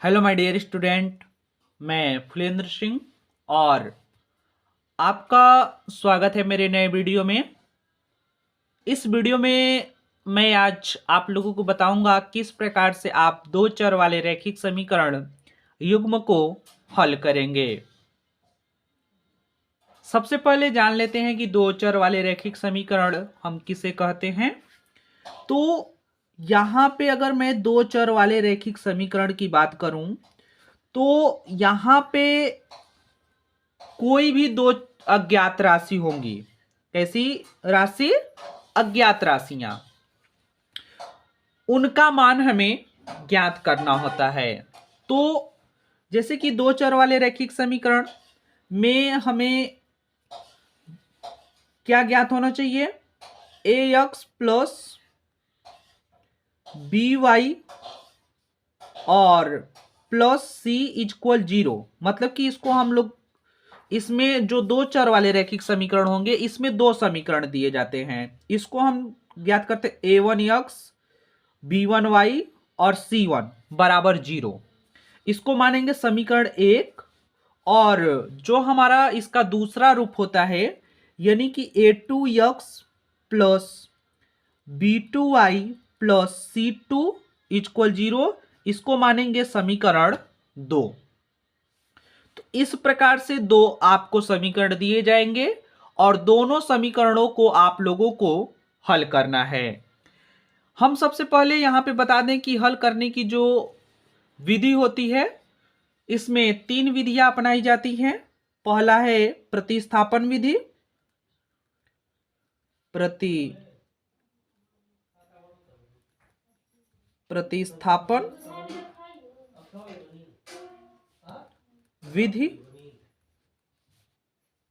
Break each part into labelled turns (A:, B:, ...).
A: Hello my dear student. मैं फुलेंद्र सिंह और आपका स्वागत है मेरे नए वीडियो में। इस वीडियो में मैं आज आप लोगों को बताऊंगा किस प्रकार से आप दो चर वाले रैखिक समीकरण युग्म को हल करेंगे। सबसे पहले जान लेते हैं कि दो चर वाले रैखिक समीकरण हम किसे कहते हैं। तो यहाँ पे अगर मैं दो चर वाले रैखिक समीकरण की बात करूं तो यहाँ पे कोई भी दो अज्ञात राशि होंगी। कैसी राशि? अज्ञात राशियां। उनका मान हमें ज्ञात करना होता है। तो जैसे कि दो चर वाले रैखिक समीकरण में हमें क्या ज्ञात होना चाहिए? ए एक्स प्लस बी वाई और प्लस सी इक्वल 0। मतलब कि इसको हम लोग इसमें जो दो चर वाले रैखिक समीकरण होंगे इसमें दो समीकरण दिए जाते हैं। इसको हम ज्ञात करते हैं a1x b1y और c1 बराबर 0। इसको मानेंगे समीकरण 1। और जो हमारा इसका दूसरा रूप होता है यानी कि a2x plus b2y plus c2 equal 0, इसको मानेंगे समीकरण 2। तो इस प्रकार से दो आपको समीकरण दिए जाएंगे और दोनों समीकरणों को आप लोगों को हल करना है। हम सबसे पहले यहां पे बता दें कि हल करने की जो विधि होती है इसमें तीन विधियां अपनाई जाती हैं। पहला है प्रतिस्थापन विधि, प्रतिस्थापन विधि,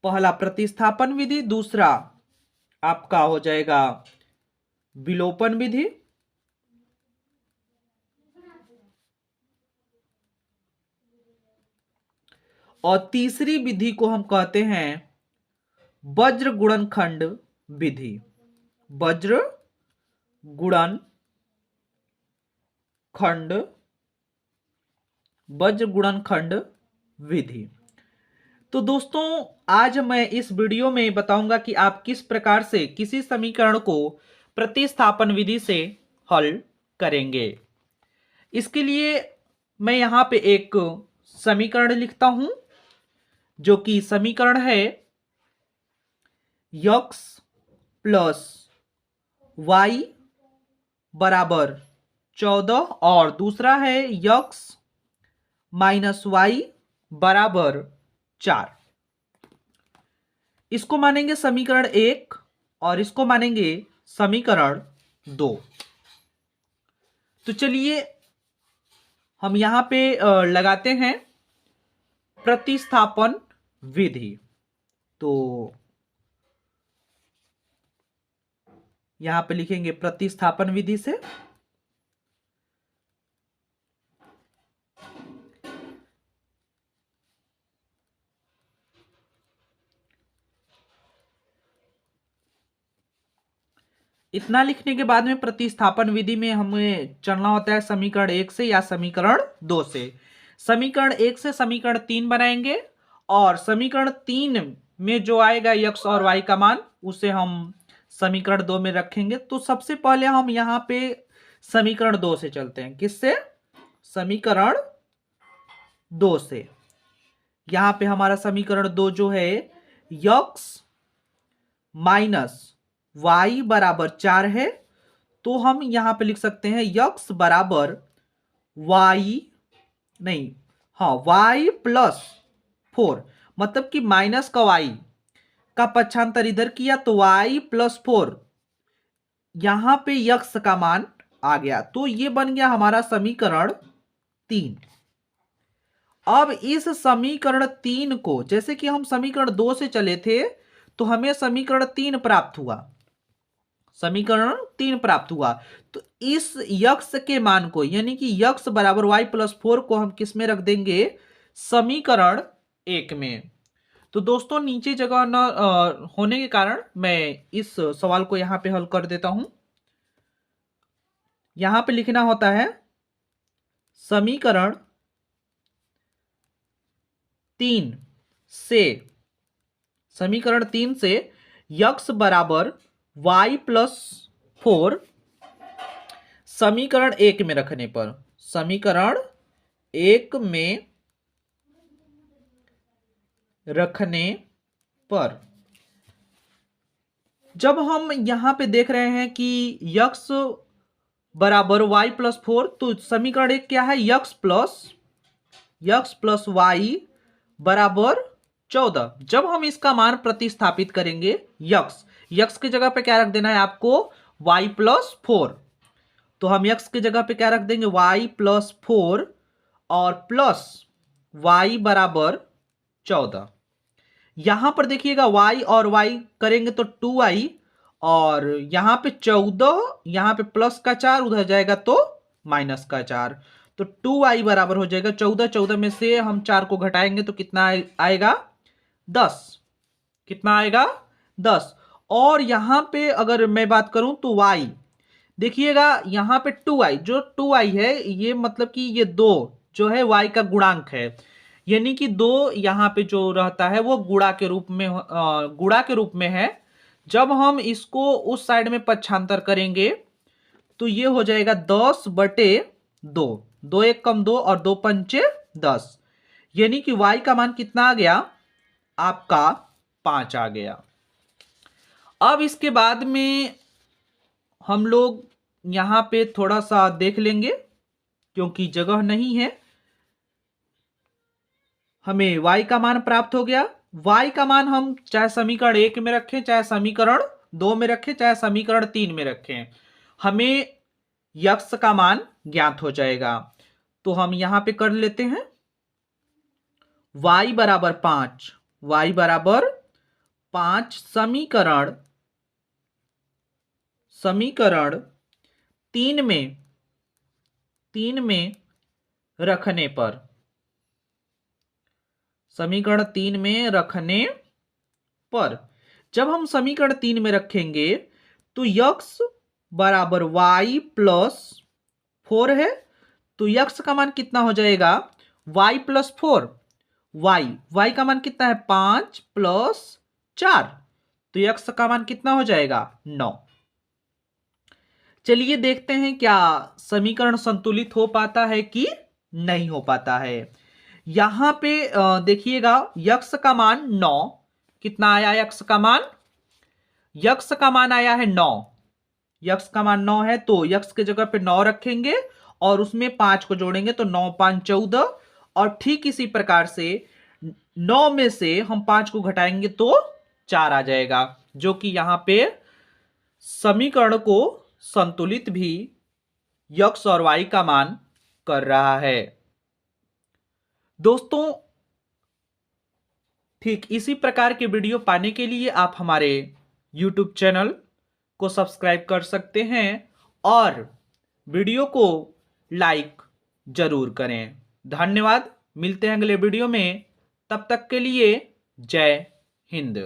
A: पहला प्रतिस्थापन विधि, दूसरा आपका हो जाएगा विलोपन विधि और तीसरी विधि को हम कहते हैं वज्र गुणनखंड विधि। वज्र गुणनखंड, वज्र गुणनखंड विधि। तो दोस्तों आज मैं इस वीडियो में बताऊंगा कि आप किस प्रकार से किसी समीकरण को प्रतिस्थापन विधि से हल करेंगे। इसके लिए मैं यहां पे एक समीकरण लिखता हूं जो कि समीकरण है x प्लस वाई बराबर 14 और दूसरा है x माइनस वाई बराबर 4। इसको मानेंगे समीकरण 1 और इसको मानेंगे समीकरण 2। तो चलिए हम यहां पे लगाते हैं प्रतिस्थापन विधि। तो यहां पे लिखेंगे प्रतिस्थापन विधि से इतना लिखने के बाद में प्रतिस्थापन विधि में हमें चलना होता है समीकरण 1 से या समीकरण 2 से। समीकरण 1 से समीकरण 3 बनाएंगे और समीकरण 3 में जो आएगा x और y का मान उसे हम समीकरण 2 में रखेंगे। तो सबसे पहले हम यहां पे समीकरण 2 से चलते हैं। किससे? समीकरण 2 से। यहां पे हमारा समीकरण 2 जो है x माइनस y बराबर 4 है। तो हम यहां पे लिख सकते हैं x बराबर y, नहीं, हाँ, y प्लस 4। मतलब कि माइनस का y का पक्षांतर इधर किया तो y प्लस 4, यहां पे x का मान आ गया। तो ये बन गया हमारा समीकरण 3। अब इस समीकरण 3 को, जैसे कि हम समीकरण 2 से चले थे तो हमें समीकरण 3 प्राप्त हुआ, समीकरण 3 प्राप्त हुआ। तो इस यक्स के मान को यानी कि यक्स बराबर y प्लस 4 को हम किस में रख देंगे? समीकरण 1 में। तो दोस्तों नीचे जगह न होने के कारण मैं इस सवाल को यहां पे हल कर देता हूं। यहां पे लिखना होता है समीकरण 3 से समीकरण 3 से यक्स बराबर वाई प्लस 4 समीकरण 1 में रखने पर, समीकरण 1 में रखने पर जब हम यहां पे देख रहे हैं कि यक्स बराबर वाई प्लस 4, तो समीकरण 1 क्या है, यक्स प्लस वाई बराबर 14। जब हम इसका मान प्रतिस्थापित करेंगे, यक्स की जगह पे क्या रख देना है आपको, वाई प्लस 4। तो हम यक्स की जगह पे क्या रख देंगे, वाई प्लस 4 और प्लस वाई बराबर 14। यहां पर देखिएगा y और y करेंगे तो 2y, और यहां पे 14, यहां पे प्लस का 4, उधर जाएगा तो माइनस का 4, तो 2y बराबर हो जाएगा 14। 14 में से हम 4 को घटाएंगे तो कितना आएगा, 10। कितना आएगा, 10। और यहां पे अगर मैं बात करूं तो y देखिएगा, यहां पे 2y, जो 2y है ये मतलब कि ये 2 जो है y का गुणांक है, यानी कि 2 यहां पे जो रहता है वो गुणा के रूप में है। जब हम इसको उस साइड में पक्षांतर करेंगे तो ये हो जाएगा 10/2, 2 एक कम 2 और 2 पंचे 10, यानी कि y का मान कितना आ गया आपका, 5 आ गया। अब इसके बाद में हम लोग यहां पे थोड़ा सा देख लेंगे, क्योंकि जगह नहीं है। हमें y का मान प्राप्त हो गया। y का मान हम चाहे समीकरण 1 में रखें, चाहे समीकरण 2 में रखें, चाहे समीकरण 3 में रखें, हमें यक्स का मान ज्ञात हो जाएगा। तो हम यहां पे कर लेते हैं, y बराबर 5, y बराबर 5 समीकरण 3 में रखने पर, समीकरण 3 में रखने पर जब हम समीकरण 3 में रखेंगे तो यक्स बराबर y प्लस 4 है, तो यक्स का मान कितना हो जाएगा, y प्लस 4, y का मान कितना है, 5 प्लस 4, तो यक्स का मान कितना हो जाएगा, 9। चलिए देखते हैं क्या समीकरण संतुलित हो पाता है कि नहीं हो पाता है। यहां पे देखिएगा, यक्स का मान 9, कितना आया यक्स का मान, यक्स का मान आया है 9, यक्स का मान 9 है, तो यक्स की जगह पे 9 रखेंगे और उसमें 5 को जोड़ेंगे तो 9 5 14, और ठीक इसी प्रकार से 9 में से हम 5 को घटाएंगे तो 4 आ जाएगा, जो कि यहां पे समीकरण को संतुलित भी यक्स और वाई का मान कर रहा है। दोस्तों, ठीक इसी प्रकार के वीडियो पाने के लिए आप हमारे YouTube चैनल को सब्सक्राइब कर सकते हैं और वीडियो को लाइक जरूर करें। धन्यवाद, मिलते हैं अगले वीडियो में, तब तक के लिए जय हिंद।